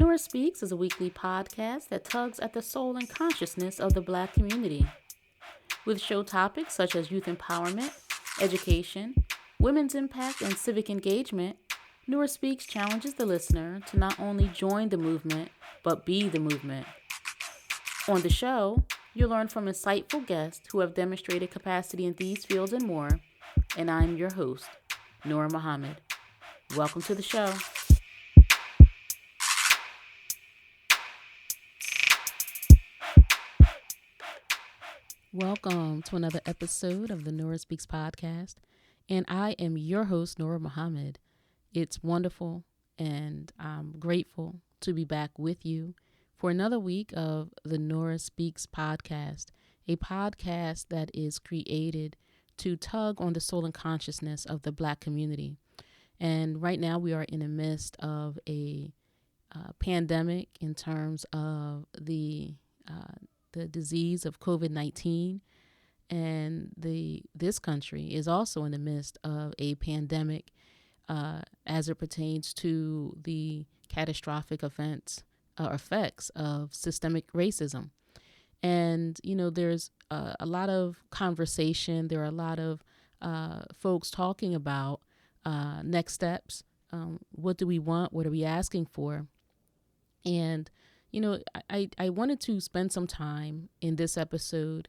Nora Speaks is a weekly podcast that tugs at the soul and consciousness of the Black community. With show topics such as youth empowerment, education, women's impact, and civic engagement, Nora Speaks challenges the listener to not only join the movement, but be the movement. On the show, you'll learn from insightful guests who have demonstrated capacity in these fields and more, and I'm your host, Nora Muhammad. Welcome to the show. Welcome to another episode of the Nora Speaks podcast, and I am your host, Nora Muhammad. It's wonderful, and I'm grateful to be back with you for another week of the Nora Speaks podcast, a podcast that is created to tug on the soul and consciousness of the Black community. And right now we are in the midst of a pandemic in terms of the disease of COVID-19, and this country is also in the midst of a pandemic as it pertains to the catastrophic effects of systemic racism. And, there's a lot of conversation. There are a lot of folks talking about next steps. What do we want? What are we asking for? And I wanted to spend some time in this episode,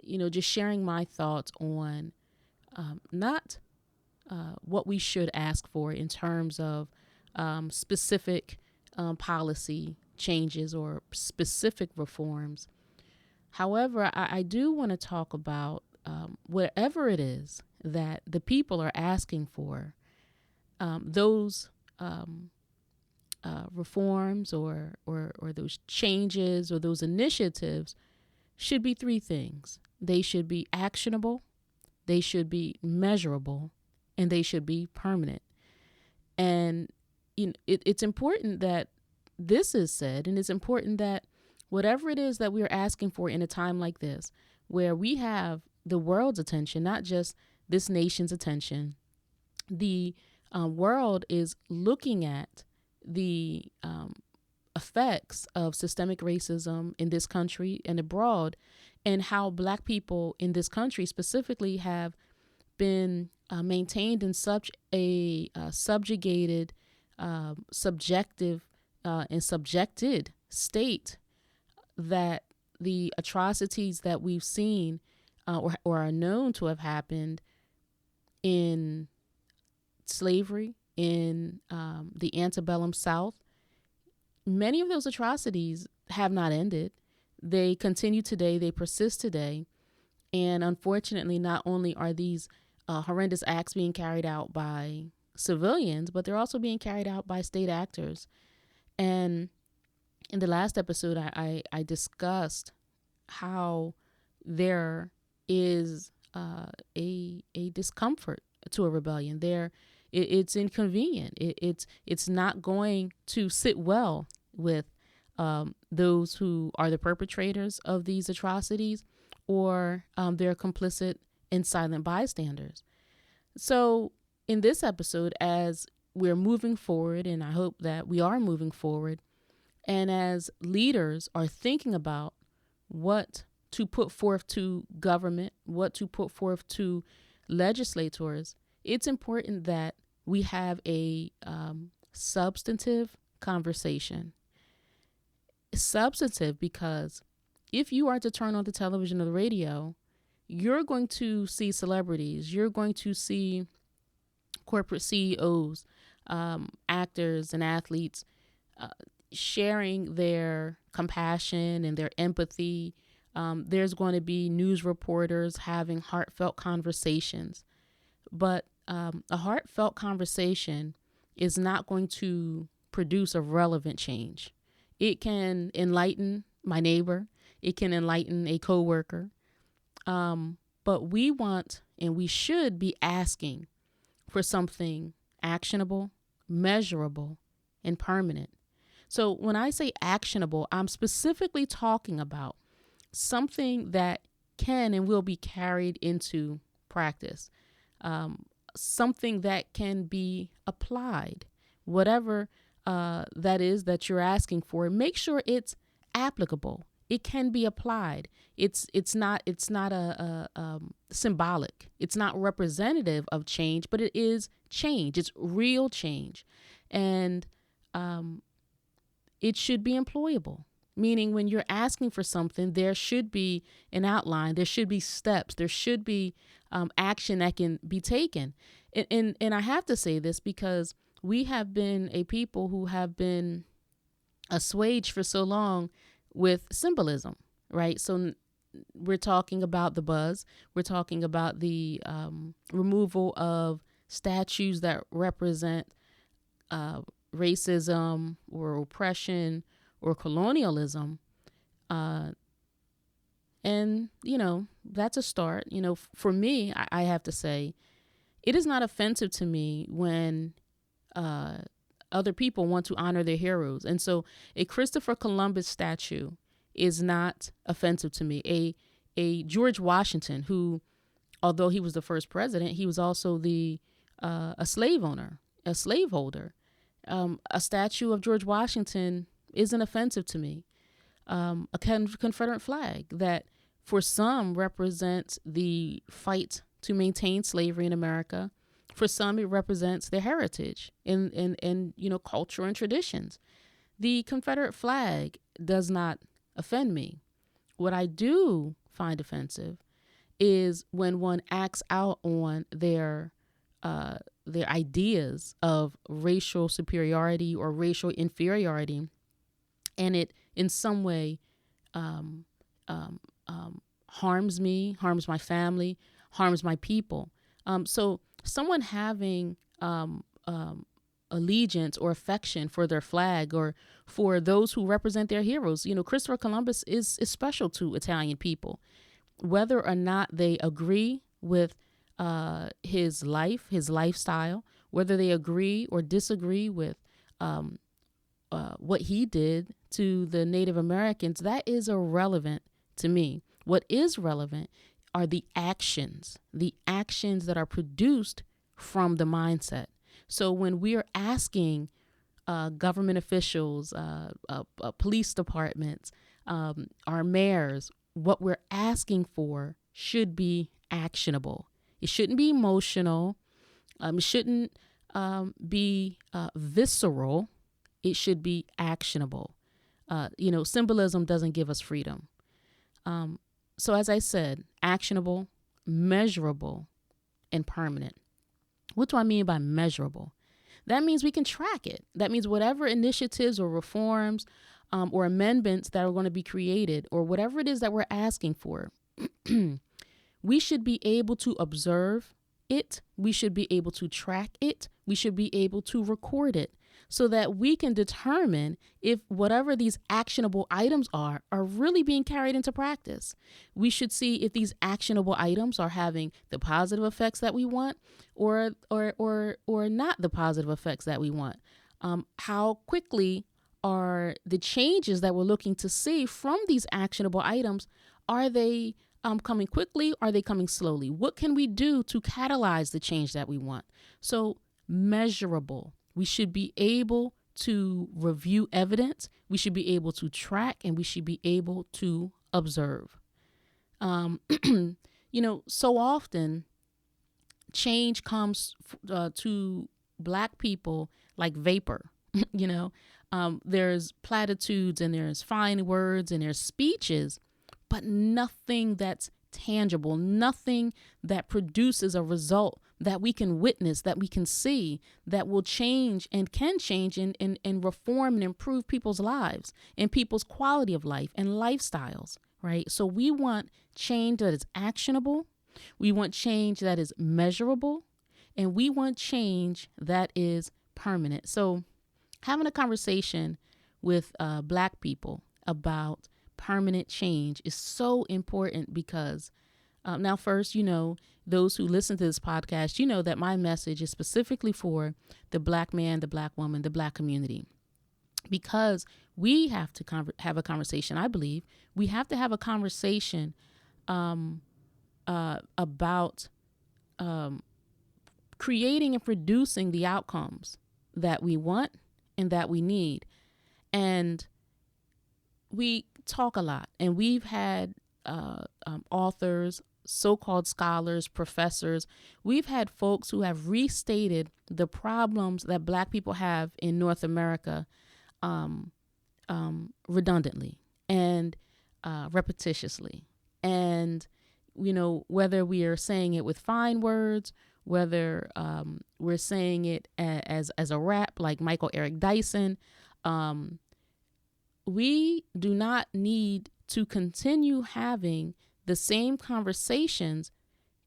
just sharing my thoughts on not what we should ask for in terms of specific policy changes or specific reforms. However, I do want to talk about whatever it is that the people are asking for, those reforms or those changes or those initiatives should be three things. They should be actionable, they should be measurable, and they should be permanent. And it's important that this is said, and it's important that whatever it is that we are asking for in a time like this, where we have the world's attention, not just this nation's attention, the world is looking at the effects of systemic racism in this country and abroad, and how Black people in this country specifically have been maintained in such a subjugated, subjective, and subjected state that the atrocities that we've seen or are known to have happened in slavery, in the antebellum South, many of those atrocities have not ended. They continue today, they persist today. And unfortunately, not only are these horrendous acts being carried out by civilians, but they're also being carried out by state actors. And in the last episode, I discussed how there is a discomfort to a rebellion. It's inconvenient. It's not going to sit well with those who are the perpetrators of these atrocities, or they're complicit and silent bystanders. So in this episode, as we're moving forward, and I hope that we are moving forward, and as leaders are thinking about what to put forth to government, what to put forth to legislators, it's important that we have a substantive conversation. Substantive because if you are to turn on the television or the radio, you're going to see celebrities, you're going to see corporate CEOs, actors and athletes sharing their compassion and their empathy. There's going to be news reporters having heartfelt conversations. But a heartfelt conversation is not going to produce a relevant change. It can enlighten my neighbor. It can enlighten a coworker. But we want and we should be asking for something actionable, measurable, and permanent. So when I say actionable, I'm specifically talking about something that can and will be carried into practice, something that can be applied, whatever that you're asking for, make sure it's applicable. It can be applied. It's not a symbolic. It's not representative of change, but it is change. It's real change, and it should be employable. Meaning, when you're asking for something, there should be an outline. There should be steps. There should be action that can be taken. And I have to say this because we have been a people who have been assuaged for so long with symbolism, right? So we're talking about the buzz. We're talking about the removal of statues that represent racism or oppression or colonialism. And, that's a start. For me, I have to say, it is not offensive to me when other people want to honor their heroes. And so a Christopher Columbus statue is not offensive to me. A George Washington, who, although he was the first president, he was also a slave owner, a slaveholder. A statue of George Washington isn't offensive to me. A Confederate flag that for some represents the fight to maintain slavery in America. For some, it represents their heritage and culture and traditions. The Confederate flag does not offend me. What I do find offensive is when one acts out on their ideas of racial superiority or racial inferiority, and it in some way harms me, harms my family, harms my people. So someone having allegiance or affection for their flag or for those who represent their heroes, Christopher Columbus is special to Italian people, whether or not they agree with his life, his lifestyle, whether they agree or disagree with what he did to the Native Americans. That is irrelevant to me. What is relevant are the actions that are produced from the mindset. So when we are asking government officials, police departments, our mayors, what we're asking for should be actionable. It shouldn't be emotional. It shouldn't be visceral. It should be actionable. Symbolism doesn't give us freedom. So as I said, actionable, measurable, and permanent. What do I mean by measurable? That means we can track it. That means whatever initiatives or reforms or amendments that are going to be created or whatever it is that we're asking for, we should be able to observe it. We should be able to track it. We should be able to record it so that we can determine if whatever these actionable items are really being carried into practice. We should see if these actionable items are having the positive effects that we want or not the positive effects that we want. How quickly are the changes that we're looking to see from these actionable items, are they coming quickly? Are they coming slowly? What can we do to catalyze the change that we want? So measurable. We should be able to review evidence. We should be able to track, and we should be able to observe. So often change comes to Black people like vapor. There's platitudes and there's fine words and there's speeches, but nothing that's tangible, nothing that produces a result that we can witness, that we can see, that will change and can change and reform and improve people's lives and people's quality of life and lifestyles, right? So we want change that is actionable. We want change that is measurable, and we want change that is permanent. So having a conversation with Black people about permanent change is so important because now first, those who listen to this podcast, that my message is specifically for the Black man, the Black woman, the Black community, because we have to have a conversation. I believe we have to have a conversation about creating and producing the outcomes that we want and that we need. And we talk a lot, and we've had authors, so-called scholars, professors. We've had folks who have restated the problems that Black people have in North America redundantly and repetitiously. And, whether we are saying it with fine words, whether we're saying it as a rap like Michael Eric Dyson, we do not need to continue having the same conversations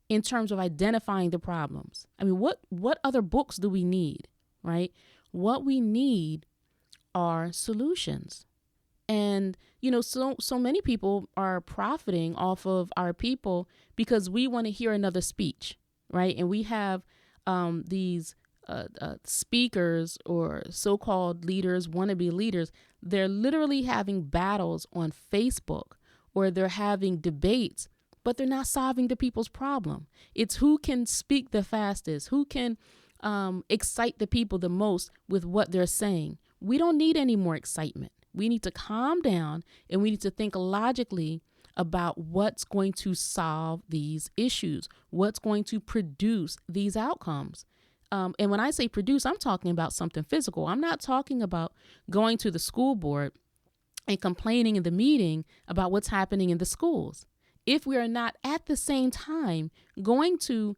in terms of identifying the problems. I mean, what other books do we need, right? What we need are solutions. And, so many people are profiting off of our people because we want to hear another speech, right? And we have these speakers or so-called leaders, wannabe leaders. They're literally having battles on Facebook, or they're having debates, but they're not solving the people's problem. It's who can speak the fastest, who can excite the people the most with what they're saying. We don't need any more excitement. We need to calm down, and we need to think logically about what's going to solve these issues, what's going to produce these outcomes. And when I say produce, I'm talking about something physical. I'm not talking about going to the school board and complaining in the meeting about what's happening in the schools. If we are not at the same time going to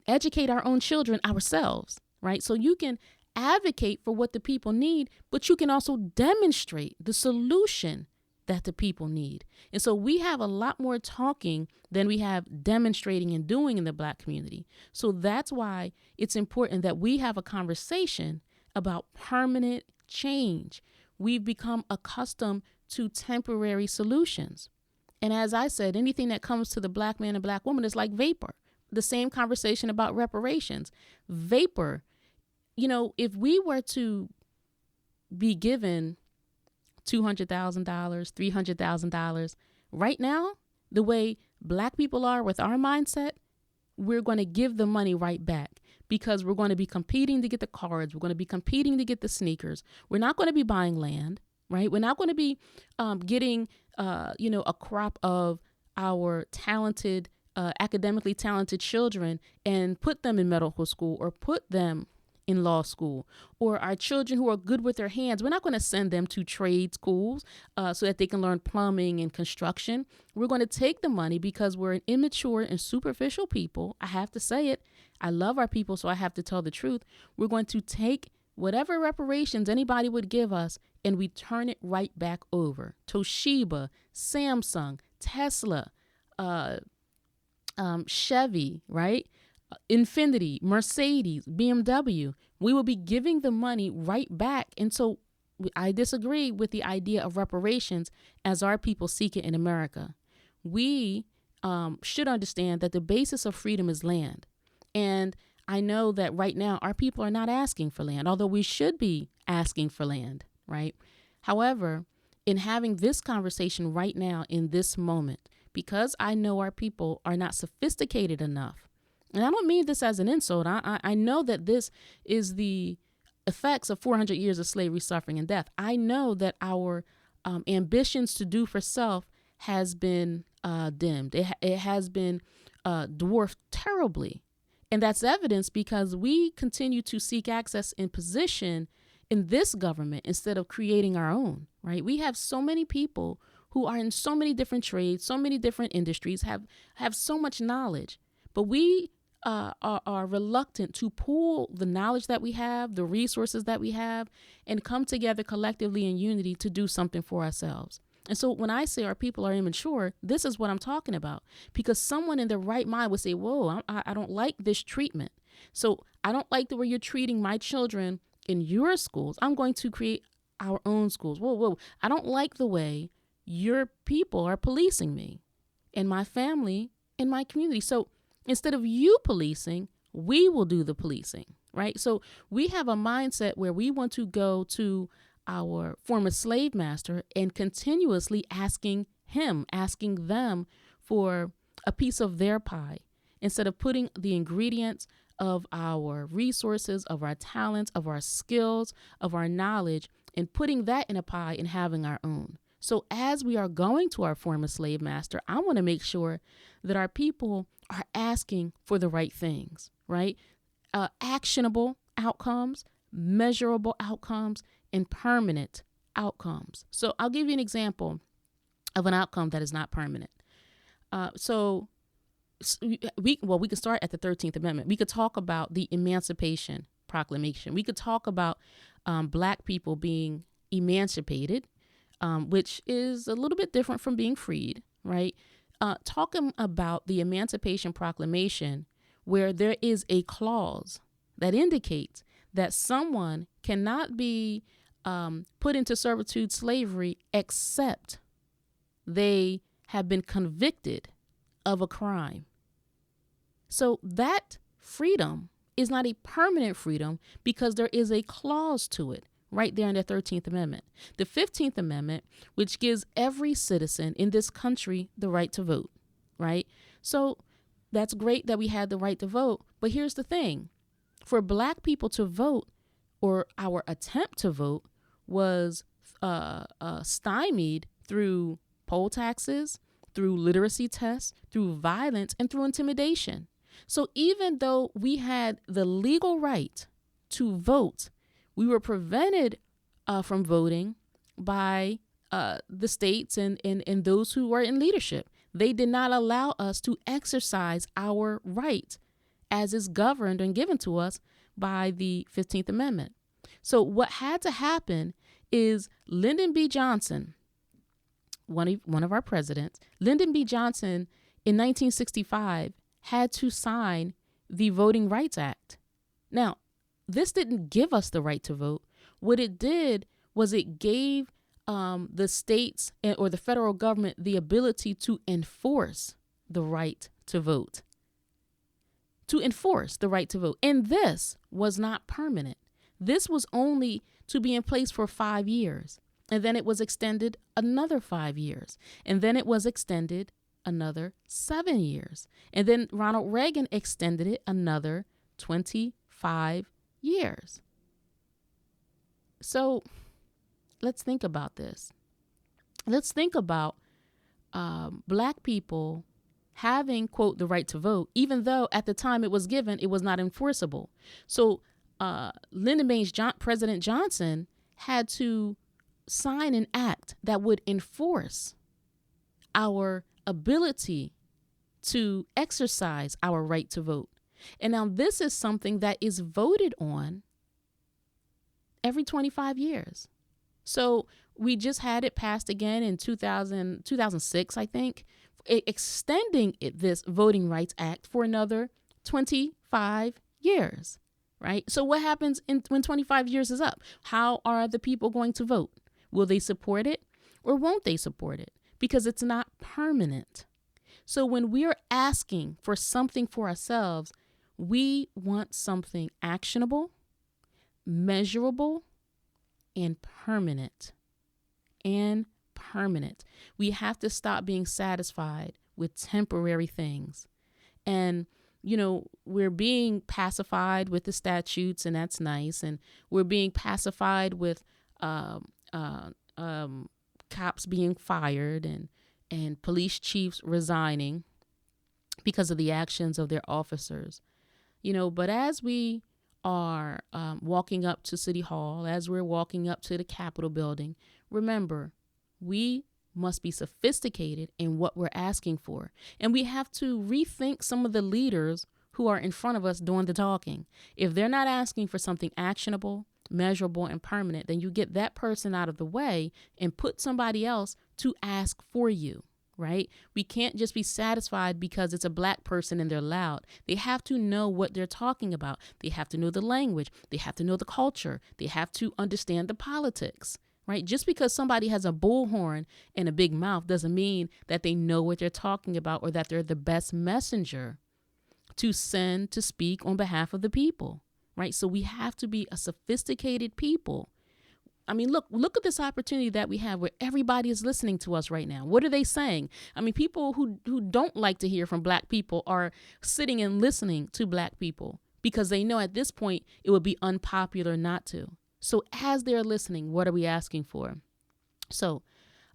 educate our own children ourselves, right? So you can advocate for what the people need, but you can also demonstrate the solution that the people need. And so we have a lot more talking than we have demonstrating and doing in the Black community. So that's why it's important that we have a conversation about permanent change. We've become accustomed to temporary solutions. And as I said, anything that comes to the Black man and Black woman is like vapor. The same conversation about reparations. Vapor, if we were to be given $200,000, $300,000 right now, the way Black people are with our mindset, we're going to give the money right back, because we're going to be competing to get the cards. We're going to be competing to get the sneakers. We're not going to be buying land, right? We're not going to be getting, a crop of our talented, academically talented children and put them in medical school or put them in law school, or our children who are good with their hands. We're not going to send them to trade schools so that they can learn plumbing and construction. We're going to take the money, because we're an immature and superficial people. I have to say it. I love our people, so I have to tell the truth. We're going to take whatever reparations anybody would give us, and we turn it right back over. Toshiba, Samsung, Tesla, Chevy, right? Infinity, Mercedes, BMW. We will be giving the money right back. And so I disagree with the idea of reparations as our people seek it in America. We should understand that the basis of freedom is land. And I know that right now our people are not asking for land, although we should be asking for land, right? However, in having this conversation right now in this moment, because I know our people are not sophisticated enough, and I don't mean this as an insult. I know that this is the effects of 400 years of slavery, suffering, and death. I know that our ambitions to do for self has been dimmed. It has been dwarfed terribly. And that's evidenced because we continue to seek access and position in this government instead of creating our own, right? We have so many people who are in so many different trades, so many different industries, have so much knowledge, but we are reluctant to pool the knowledge that we have, the resources that we have, and come together collectively in unity to do something for ourselves. And so when I say our people are immature, this is what I'm talking about, because someone in their right mind would say, whoa, I don't like this treatment. So I don't like the way you're treating my children in your schools. I'm going to create our own schools. Whoa. I don't like the way your people are policing me and my family and my community. So instead of you policing, we will do the policing, right? So we have a mindset where we want to go to our former slave master and continuously asking them for a piece of their pie, instead of putting the ingredients of our resources, of our talents, of our skills, of our knowledge, and putting that in a pie and having our own. So as we are going to our former slave master, I want to make sure that our people are asking for the right things, right? Actionable outcomes, measurable outcomes, and permanent outcomes. So I'll give you an example of an outcome that is not permanent. We can start at the 13th Amendment. We could talk about the Emancipation Proclamation. We could talk about Black people being emancipated, which is a little bit different from being freed, right? Talking about the Emancipation Proclamation, where there is a clause that indicates that someone cannot be put into servitude slavery except they have been convicted of a crime. So that freedom is not a permanent freedom because there is a clause to it right there in the 13th Amendment. The 15th Amendment, which gives every citizen in this country the right to vote, right? So that's great that we had the right to vote. But here's the thing. For Black people to vote, or our attempt to vote, was stymied through poll taxes, through literacy tests, through violence, and through intimidation. So even though we had the legal right to vote, we were prevented from voting by the states and those who were in leadership. They did not allow us to exercise our right as is governed and given to us by the 15th Amendment. So what had to happen is Lyndon B. Johnson, one of our presidents, Lyndon B. Johnson in 1965 had to sign the Voting Rights Act. Now, this didn't give us the right to vote. What it did was it gave the states or the federal government the ability to enforce the right to vote. And this was not permanent. This was only to be in place for 5 years. And then it was extended another 5 years. And then it was extended another 7 years. And then Ronald Reagan extended it another 25 years. So let's think about this. Let's think about Black people having, quote, the right to vote, even though at the time it was given, it was not enforceable. So President Johnson had to sign an act that would enforce our ability to exercise our right to vote. And now this is something that is voted on every 25 years. So we just had it passed again in 2006, I think, extending this Voting Rights Act for another 25 years, right? So what happens when 25 years is up? How are the people going to vote? Will they support it or won't they support it? Because it's not permanent. So when we're asking for something for ourselves, we want something actionable, measurable, and permanent. We have to stop being satisfied with temporary things. And, we're being pacified with the statutes, and that's nice. And we're being pacified with cops being fired and police chiefs resigning because of the actions of their officers. But as we are walking up to City Hall, as we're walking up to the Capitol building, remember, we must be sophisticated in what we're asking for. And we have to rethink some of the leaders who are in front of us doing the talking. If they're not asking for something actionable, measurable, and permanent, then you get that person out of the way and put somebody else to ask for you, right? We can't just be satisfied because it's a Black person and they're loud. They have to know what they're talking about. They have to know the language. They have to know the culture. They have to understand the politics, right? Just because somebody has a bullhorn and a big mouth doesn't mean that they know what they're talking about or that they're the best messenger to send to speak on behalf of the people, right? So we have to be a sophisticated people. I mean, look at this opportunity that we have where everybody is listening to us right now. What are they saying? I mean, people who don't like to hear from Black people are sitting and listening to Black people. because they know at this point it would be unpopular not to. So as they're listening, what are we asking for? So,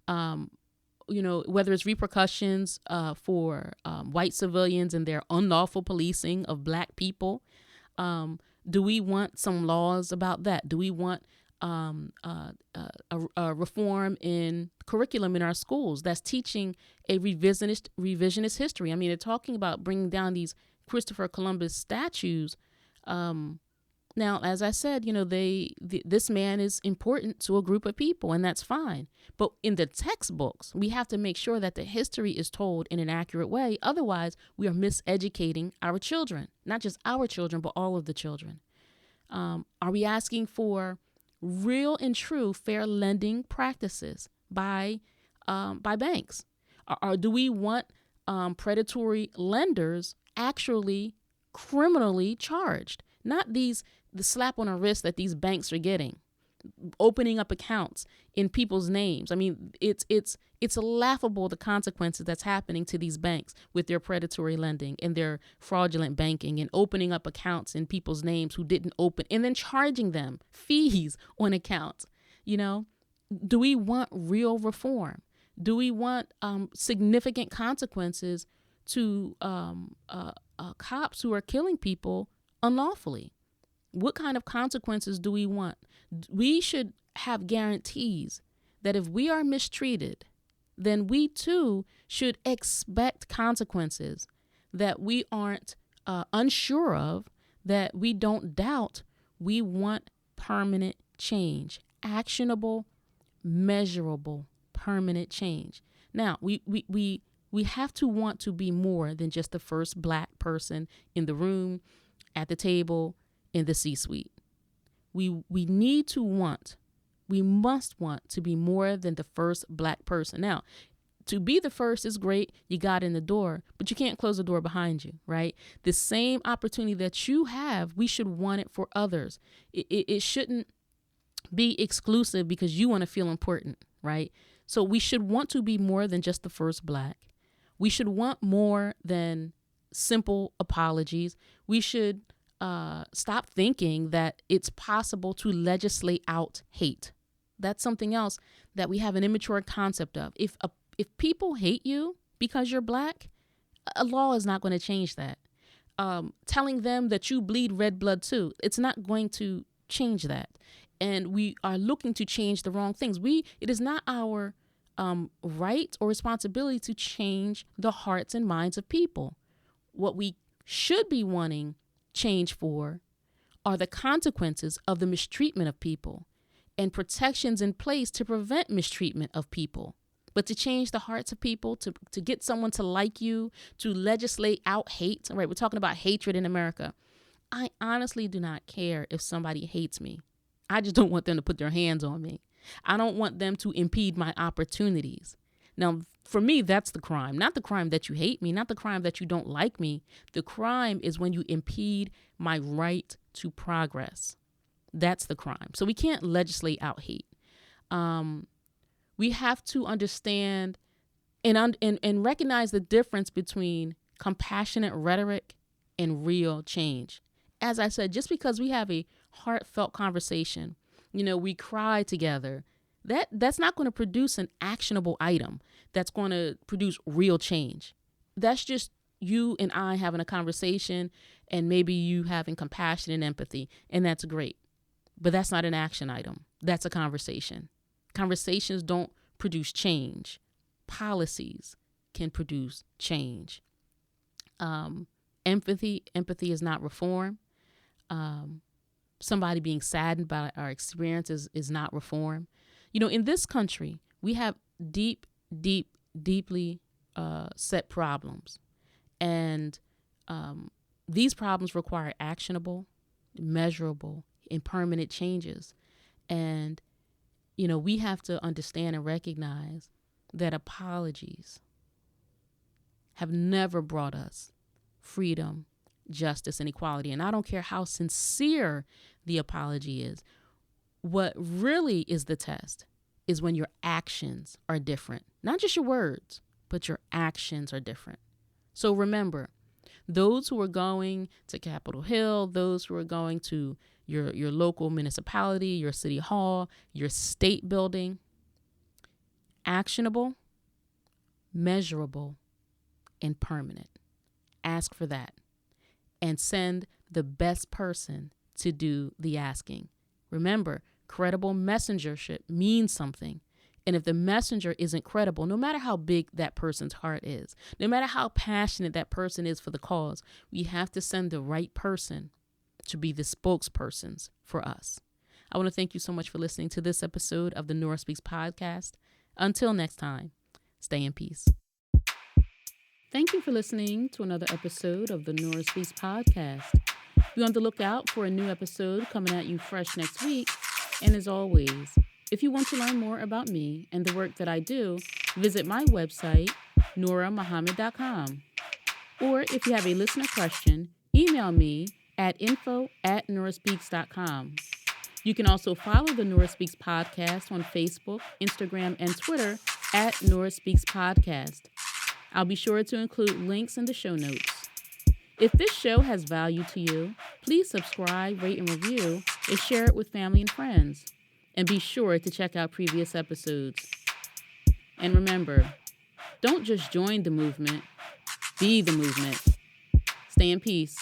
whether it's repercussions for white civilians and their unlawful policing of black people, do we want some laws about that? Do we want a reform in curriculum in our schools that's teaching a revisionist history? I mean, they're talking about bringing down these Christopher Columbus statues. Now, as I said, this man is important to a group of people, and that's fine. But in the textbooks, we have to make sure that the history is told in an accurate way. Otherwise, we are miseducating our children, not just our children, but all of the children. Are we asking for real and true fair lending practices by banks? Or do we want predatory lenders actually criminally charged? Not the slap on the wrist that these banks are getting, opening up accounts in people's names. I mean, it's laughable, the consequences that's happening to these banks with their predatory lending and their fraudulent banking and opening up accounts in people's names who didn't open, and then charging them fees on accounts. Do we want real reform? Do we want significant consequences to cops who are killing people unlawfully? What kind of consequences do we want? We should have guarantees that if we are mistreated, then we too should expect consequences that we aren't unsure of, that we don't doubt. We want permanent change, actionable, measurable, permanent change. Now, we have to want to be more than just the first black person in the room, at the table, in the C-suite. We must want to be more than the first black person. Now, to be the first is great. You got in the door, but you can't close the door behind you, right? The same opportunity that you have, we should want it for others. It shouldn't be exclusive because you want to feel important, right? So we should want to be more than just the first black. We should want more than simple apologies. We should stop thinking that it's possible to legislate out hate. That's something else that we have an immature concept of. If people hate you because you're black, a law is not going to change that. Telling them that you bleed red blood too, it's not going to change that. And we are looking to change the wrong things. It is not our right or responsibility to change the hearts and minds of people. What we should be wanting change for are the consequences of the mistreatment of people and protections in place to prevent mistreatment of people. But to change the hearts of people, to get someone to like you, to legislate out hate, right? We're talking about hatred in America. I honestly do not care if somebody hates me. I just don't want them to put their hands on me. I don't want them to impede my opportunities. Now, for me, that's the crime. Not the crime that you hate me, not the crime that you don't like me. The crime is when you impede my right to progress. That's the crime. So we can't legislate out hate. We have to understand and recognize the difference between compassionate rhetoric and real change. As I said, just because we have a heartfelt conversation, we cry together, that's not going to produce an actionable item that's going to produce real change. That's just you and I having a conversation, and maybe you having compassion and empathy, and that's great. But that's not an action item. That's a conversation. Conversations don't produce change. Policies can produce change. Empathy is not reform. Somebody being saddened by our experiences is not reform. In this country, we have deeply set problems. And these problems require actionable, measurable, and permanent changes. And, we have to understand and recognize that apologies have never brought us freedom, justice, and equality. And I don't care how sincere the apology is. What really is the test is when your actions are different. Not just your words, but your actions are different. So remember, Those who are going to Capitol Hill, those who are going to your local municipality, your city hall, your state building, actionable, measurable, and permanent. Ask for that and send the best person to do the asking. Remember, credible messengership means something. And if the messenger isn't credible, no matter how big that person's heart is, no matter how passionate that person is for the cause, we have to send the right person to be the spokespersons for us. I want to thank you so much for listening to this episode of the Nora Speaks podcast. Until next time, stay in peace. Thank you for listening to another episode of the Nora Speaks podcast. Be on the lookout for a new episode coming at you fresh next week. And as always, if you want to learn more about me and the work that I do, visit my website, norahmuhammad.com. Or if you have a listener question, email me at info@norahspeaks.com. You can also follow the Nora Speaks podcast on Facebook, Instagram, and Twitter at Nora Speaks Podcast. I'll be sure to include links in the show notes. If this show has value to you, please subscribe, rate, and review, and share it with family and friends. And be sure to check out previous episodes. And remember, don't just join the movement, be the movement. Stay in peace.